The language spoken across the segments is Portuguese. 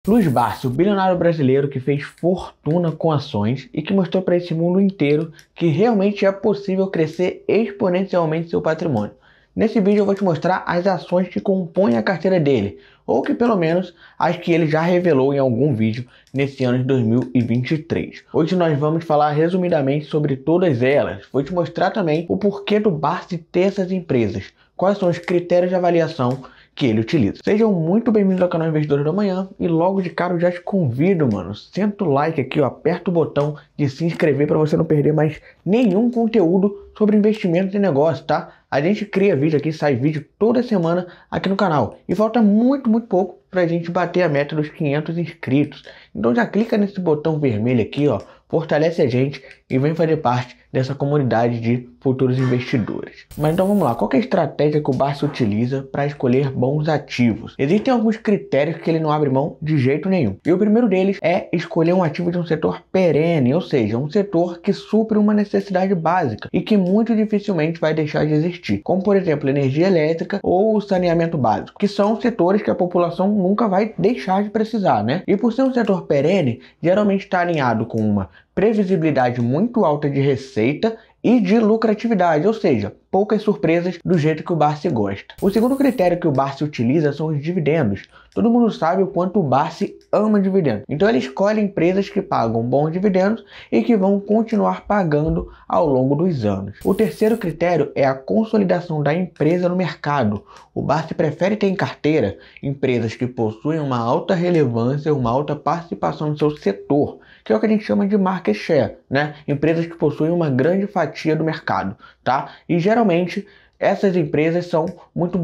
Luiz Barsi, o bilionário brasileiro que fez fortuna com ações e que mostrou para esse mundo inteiro que realmente é possível crescer exponencialmente seu patrimônio. Nesse vídeo eu vou te mostrar as ações que compõem a carteira dele, ou que pelo menos as que ele já revelou em algum vídeo nesse ano de 2023. Hoje nós vamos falar resumidamente sobre todas elas. Vou te mostrar também o porquê do Barsi ter essas empresas, quais são os critérios de avaliação que ele utiliza. Sejam muito bem-vindos ao canal Investidores da Manhã e logo de cara eu já te convido, mano, senta o like aqui, ó, aperta o botão de se inscrever para você não perder mais nenhum conteúdo sobre investimento e negócio, tá? A gente cria vídeo aqui, sai vídeo toda semana aqui no canal e falta muito pouco pra gente bater a meta dos 500 inscritos. Então já clica nesse botão vermelho aqui, ó, fortalece a gente e vem fazer parte dessa comunidade de futuros investidores. Mas então vamos lá, qual que é a estratégia que o Barsi utiliza para escolher bons ativos? Existem alguns critérios que ele não abre mão de jeito nenhum. E o primeiro deles é escolher um ativo de um setor perene, ou seja, um setor que supre uma necessidade básica e que muito dificilmente vai deixar de existir, como por exemplo energia elétrica ou o saneamento básico, que são setores que a população nunca vai deixar de precisar, né? E por ser um setor perene, geralmente está alinhado com uma previsibilidade muito alta de receita e de lucratividade, ou seja, poucas surpresas do jeito que o Barsi gosta. O segundo critério que o Barsi utiliza são os dividendos. Todo mundo sabe o quanto o Barsi ama dividendos, então ele escolhe empresas que pagam bons dividendos e que vão continuar pagando ao longo dos anos. O terceiro critério é a consolidação da empresa no mercado. O Barsi prefere ter em carteira empresas que possuem uma alta relevância, uma alta participação no seu setor, que é o que a gente chama de market share, né? Empresas que possuem uma grande fatia do mercado, tá? E geralmente essas empresas são muito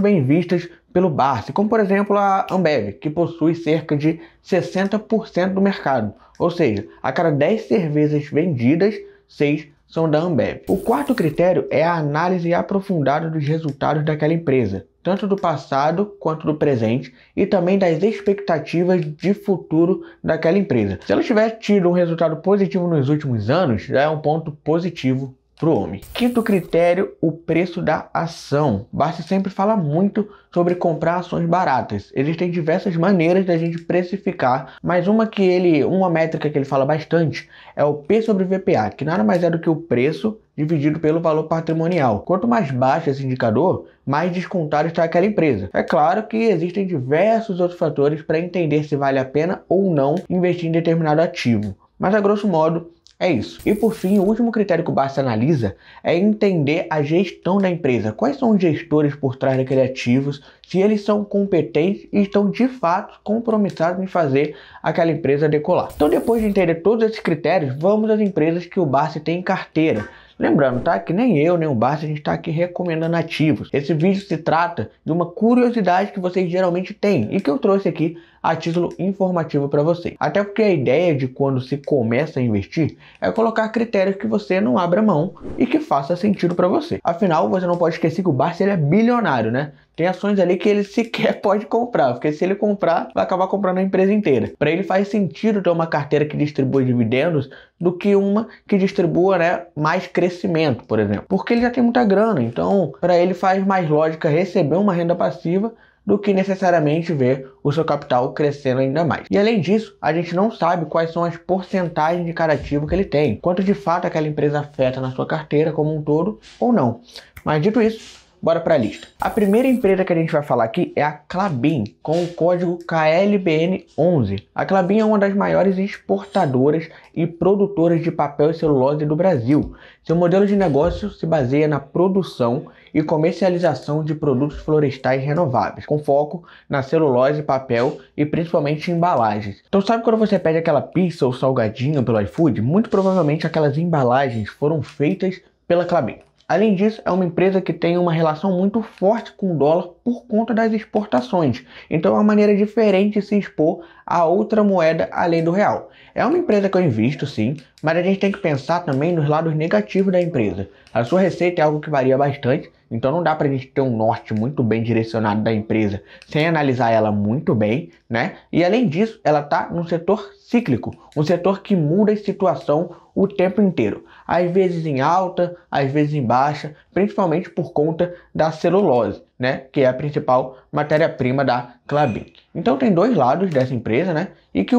bem vistas pelo Barsi, como por exemplo a Ambev, que possui cerca de 60% do mercado, ou seja, a cada 10 cervejas vendidas, 6 são da Ambev. O quarto critério é a análise aprofundada dos resultados daquela empresa, tanto do passado quanto do presente e também das expectativas de futuro daquela empresa. Se ela tiver tido um resultado positivo nos últimos anos, já é um ponto positivo para o homem. Quinto critério, o preço da ação. Barsi sempre fala muito sobre comprar ações baratas. Existem diversas maneiras da gente precificar, mas uma métrica que ele fala bastante é o P sobre VPA, que nada mais é do que o preço dividido pelo valor patrimonial. Quanto mais baixo esse indicador, mais descontado está aquela empresa. É claro que existem diversos outros fatores para entender se vale a pena ou não investir em determinado ativo, mas a grosso modo é isso. E por fim, o último critério que o Barsi analisa é entender a gestão da empresa. Quais são os gestores por trás daqueles ativos, se eles são competentes e estão de fato compromissados em fazer aquela empresa decolar. Então depois de entender todos esses critérios, vamos às empresas que o Barsi tem em carteira. Lembrando, tá? Que nem eu, nem o Barsi, a gente está aqui recomendando ativos. Esse vídeo se trata de uma curiosidade que vocês geralmente têm e que eu trouxe aqui a título informativo para vocês. Até porque a ideia de quando se começa a investir é colocar critérios que você não abra mão e que faça sentido para você. Afinal, você não pode esquecer que o Barsi ele é bilionário, né? Tem ações ali que ele sequer pode comprar, porque se ele comprar, vai acabar comprando a empresa inteira. Para ele faz sentido ter uma carteira que distribui dividendos do que uma que distribua, né, mais crescimento, por exemplo. Porque ele já tem muita grana, então para ele faz mais lógica receber uma renda passiva do que necessariamente ver o seu capital crescendo ainda mais. E além disso, a gente não sabe quais são as porcentagens de cada ativo que ele tem, quanto de fato aquela empresa afeta na sua carteira como um todo ou não. Mas dito isso, bora para a lista. A primeira empresa que a gente vai falar aqui é a Klabin, com o código KLBN11. A Klabin é uma das maiores exportadoras e produtoras de papel e celulose do Brasil. Seu modelo de negócio se baseia na produção e comercialização de produtos florestais renováveis, com foco na celulose, papel e principalmente embalagens. Então sabe quando você pede aquela pizza ou salgadinho pelo iFood? Muito provavelmente aquelas embalagens foram feitas pela Klabin. Além disso, é uma empresa que tem uma relação muito forte com o dólar por conta das exportações. Então é uma maneira diferente de se expor a outra moeda além do real. É uma empresa que eu invisto sim, mas a gente tem que pensar também nos lados negativos da empresa. A sua receita é algo que varia bastante, então não dá pra gente ter um norte muito bem direcionado da empresa sem analisar ela muito bem, né? E além disso, ela tá num setor cíclico, um setor que muda de situação o tempo inteiro. Às vezes em alta, às vezes em baixa, principalmente por conta da celulose, né, que é a principal matéria-prima da Klabin. Então tem dois lados dessa empresa, né, e que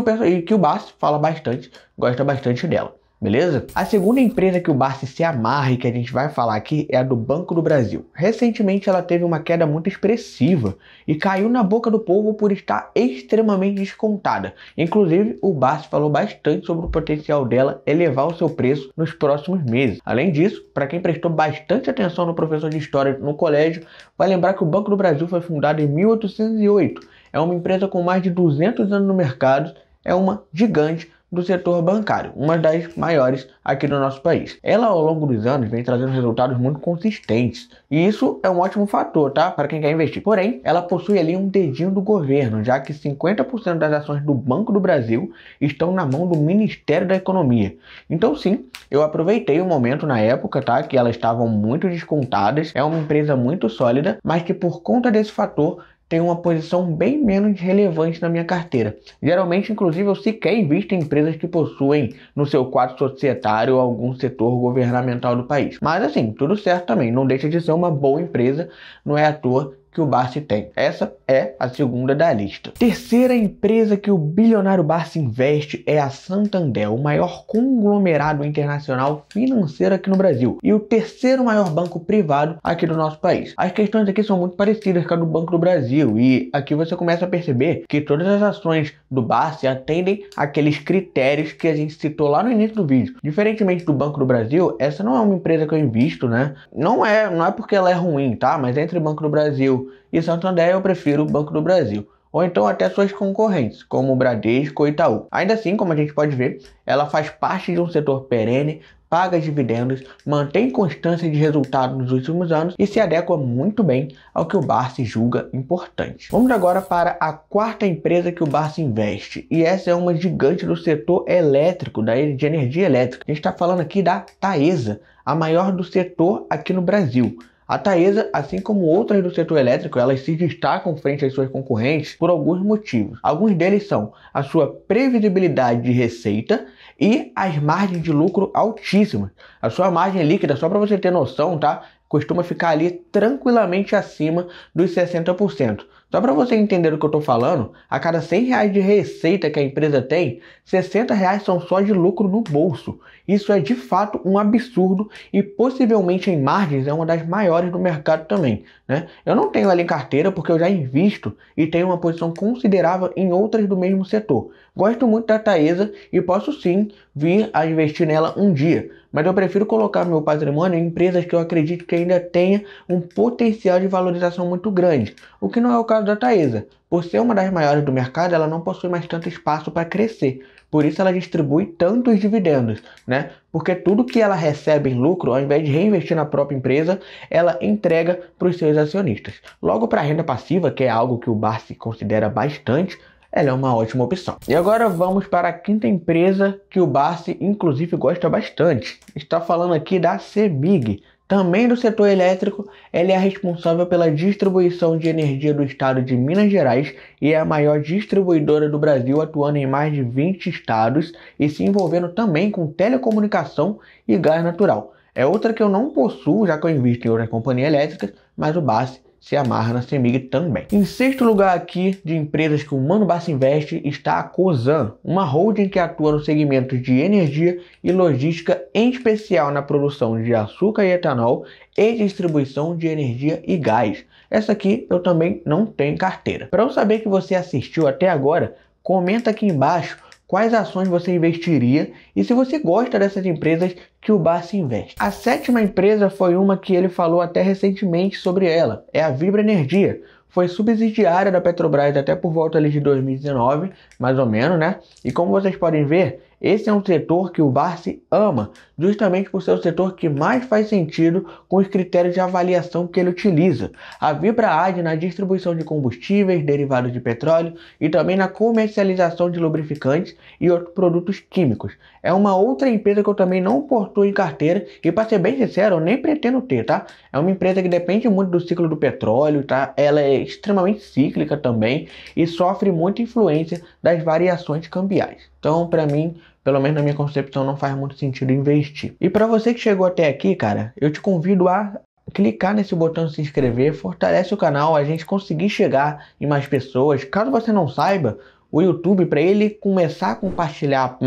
o Barsi fala bastante, gosta bastante dela. Beleza? A segunda empresa que o Barsi se amarra e que a gente vai falar aqui é a do Banco do Brasil. Recentemente ela teve uma queda muito expressiva e caiu na boca do povo por estar extremamente descontada. Inclusive, o Barsi falou bastante sobre o potencial dela elevar o seu preço nos próximos meses. Além disso, para quem prestou bastante atenção no professor de História no colégio, vai lembrar que o Banco do Brasil foi fundado em 1808. É uma empresa com mais de 200 anos no mercado, é uma gigante do setor bancário, uma das maiores aqui no nosso país. Ela, ao longo dos anos, vem trazendo resultados muito consistentes, e isso é um ótimo fator, tá? Para quem quer investir. Porém, ela possui ali um dedinho do governo, já que 50% das ações do Banco do Brasil estão na mão do Ministério da Economia. Então, sim, eu aproveitei o momento na época, tá? Que elas estavam muito descontadas. É uma empresa muito sólida, mas que por conta desse fator tem uma posição bem menos relevante na minha carteira. Geralmente, inclusive, eu sequer invisto em empresas que possuem no seu quadro societário algum setor governamental do país. Mas assim, tudo certo também, não deixa de ser uma boa empresa, não é à toa que o Barsi tem. Essa é a segunda da lista. Terceira empresa que o bilionário Barsi investe é a Santander, o maior conglomerado internacional financeiro aqui no Brasil e o terceiro maior banco privado aqui do nosso país. As questões aqui são muito parecidas com a do Banco do Brasil e aqui você começa a perceber que todas as ações do Barsi atendem aqueles critérios que a gente citou lá no início do vídeo. Diferentemente do Banco do Brasil, essa não é uma empresa que eu invisto, né? Não é porque ela é ruim, tá? Mas entre Banco do Brasil e Santander eu prefiro o Banco do Brasil, ou então até suas concorrentes, como o Bradesco ou Itaú. Ainda assim, como a gente pode ver, ela faz parte de um setor perene, paga dividendos, mantém constância de resultado nos últimos anos e se adequa muito bem ao que o Barsi julga importante. Vamos agora para a quarta empresa que o Barsi investe, e essa é uma gigante do setor elétrico, de energia elétrica. A gente está falando aqui da Taesa, a maior do setor aqui no Brasil. A Taesa, assim como outras do setor elétrico, elas se destacam frente às suas concorrentes por alguns motivos. Alguns deles são a sua previsibilidade de receita e as margens de lucro altíssimas. A sua margem líquida, só para você ter noção, tá? Costuma ficar ali tranquilamente acima dos 60%. Só para você entender o que eu estou falando, a cada R$100 de receita que a empresa tem, R$60 são só de lucro no bolso. Isso é de fato um absurdo e possivelmente em margens é uma das maiores do mercado também, né? Eu não tenho ela em carteira porque eu já invisto e tenho uma posição considerável em outras do mesmo setor. Gosto muito da Taesa e posso sim vir a investir nela um dia, mas eu prefiro colocar meu patrimônio em empresas que eu acredito que ainda tenha um potencial de valorização muito grande, o que não é o caso da Taesa. Por ser uma das maiores do mercado, ela não possui mais tanto espaço para crescer. Por isso ela distribui tantos dividendos, né? Porque tudo que ela recebe em lucro, ao invés de reinvestir na própria empresa, ela entrega para os seus acionistas. Logo, para a renda passiva, que é algo que o Barsi considera bastante, ela é uma ótima opção. E agora vamos para a quinta empresa que o Barsi inclusive gosta bastante. Está falando aqui da CEMIG. Também do setor elétrico, ela é a responsável pela distribuição de energia do estado de Minas Gerais e é a maior distribuidora do Brasil, atuando em mais de 20 estados e se envolvendo também com telecomunicação e gás natural. É outra que eu não possuo, já que eu invisto em outras companhias elétricas, mas o Barsi se amarra na CEMIG também. Em sexto lugar aqui de empresas que o Mano Barsi investe está a Cosan, uma holding que atua no segmento de energia e logística, em especial na produção de açúcar e etanol e distribuição de energia e gás. Essa aqui eu também não tenho carteira. Para eu saber que você assistiu até agora, comenta aqui embaixo quais ações você investiria e se você gosta dessas empresas que o Barsi investe. A sétima empresa foi uma que ele falou até recentemente sobre ela, é a Vibra Energia. Foi subsidiária da Petrobras até por volta ali de 2019, mais ou menos, né? E como vocês podem ver, esse é um setor que o Barsi ama, justamente por ser o setor que mais faz sentido com os critérios de avaliação que ele utiliza. A Vibra age na distribuição de combustíveis, derivados de petróleo e também na comercialização de lubrificantes e outros produtos químicos. É uma outra empresa que eu também não possuo em carteira e, para ser bem sincero, eu nem pretendo ter, tá? É uma empresa que depende muito do ciclo do petróleo, tá? Ela é extremamente cíclica também e sofre muita influência das variações cambiais. Então, para mim, pelo menos na minha concepção, não faz muito sentido investir. E para você que chegou até aqui, cara, eu te convido a clicar nesse botão se inscrever fortalece o canal, a gente conseguir chegar em mais pessoas. Caso você não saiba, o YouTube, para ele começar a compartilhar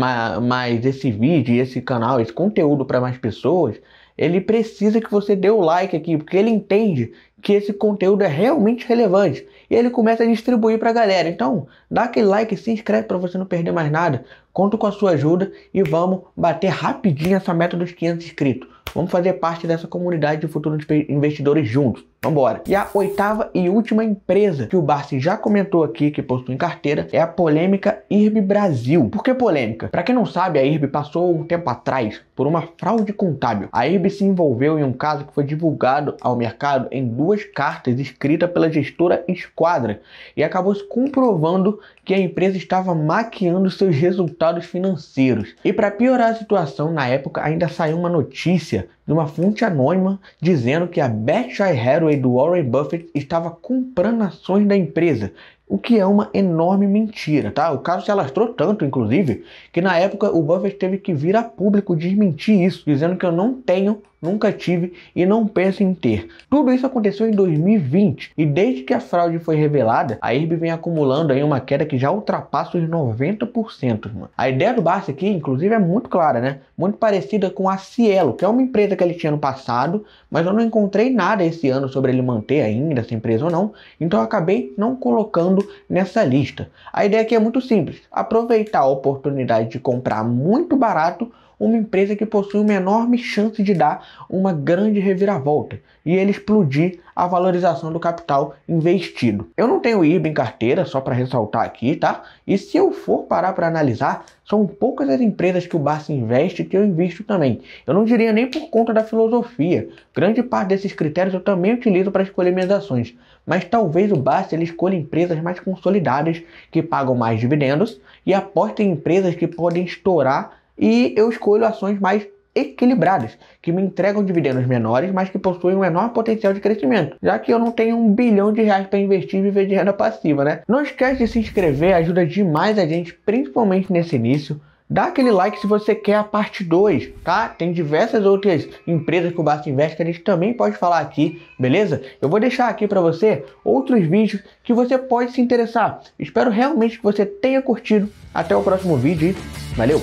mais esse vídeo, esse canal, esse conteúdo para mais pessoas, ele precisa que você dê o like aqui, porque ele entende que esse conteúdo é realmente relevante e ele começa a distribuir para a galera. Então, dá aquele like e se inscreve para você não perder mais nada. Conto com a sua ajuda e vamos bater rapidinho essa meta dos 500 inscritos. Vamos fazer parte dessa comunidade de futuros investidores juntos. Vambora! E a oitava e última empresa que o Barsi já comentou aqui que possui em carteira é a polêmica IRB Brasil. Por que polêmica? Para quem não sabe, a IRB passou um tempo atrás por uma fraude contábil. A IRB se envolveu em um caso que foi divulgado ao mercado em 2 cartas escritas pela gestora Esquadra e acabou se comprovando que a empresa estava maquiando seus resultados financeiros. E para piorar a situação, na época ainda saiu uma notícia de uma fonte anônima dizendo que a Berkshire Hathaway do Warren Buffett estava comprando ações da empresa, o que é uma enorme mentira, tá? O caso se alastrou tanto, inclusive, que na época o Buffett teve que vir a público desmentir isso, dizendo que eu não tenho, nunca tive e não penso em ter. Tudo isso aconteceu em 2020 e desde que a fraude foi revelada, a IRB vem acumulando aí uma queda que já ultrapassa os 90%. Mano. A ideia do Barsi aqui, inclusive, é muito clara, né? Muito parecida com a Cielo, que é uma empresa que ele tinha no passado, mas eu não encontrei nada esse ano sobre ele manter ainda essa empresa ou não, então eu acabei não colocando nessa lista. A ideia aqui é muito simples: aproveitar a oportunidade de comprar muito barato uma empresa que possui uma enorme chance de dar uma grande reviravolta e ele explodir a valorização do capital investido. Eu não tenho IRB em carteira, só para ressaltar aqui, tá? E se eu for parar para analisar, são poucas as empresas que o Barsi investe que eu invisto também. Eu não diria nem por conta da filosofia. Grande parte desses critérios eu também utilizo para escolher minhas ações. Mas talvez o Barsi ele escolha empresas mais consolidadas, que pagam mais dividendos, e aposte em empresas que podem estourar, e eu escolho ações mais equilibradas, que me entregam dividendos menores, mas que possuem um enorme potencial de crescimento, já que eu não tenho R$1 bilhão para investir e viver de renda passiva, né? Não esquece de se inscrever, ajuda demais a gente, principalmente nesse início. Dá aquele like se você quer a parte 2, tá? Tem diversas outras empresas que o Barsi investe que a gente também pode falar aqui, beleza? Eu vou deixar aqui para você outros vídeos que você pode se interessar. Espero realmente que você tenha curtido. Até o próximo vídeo e valeu!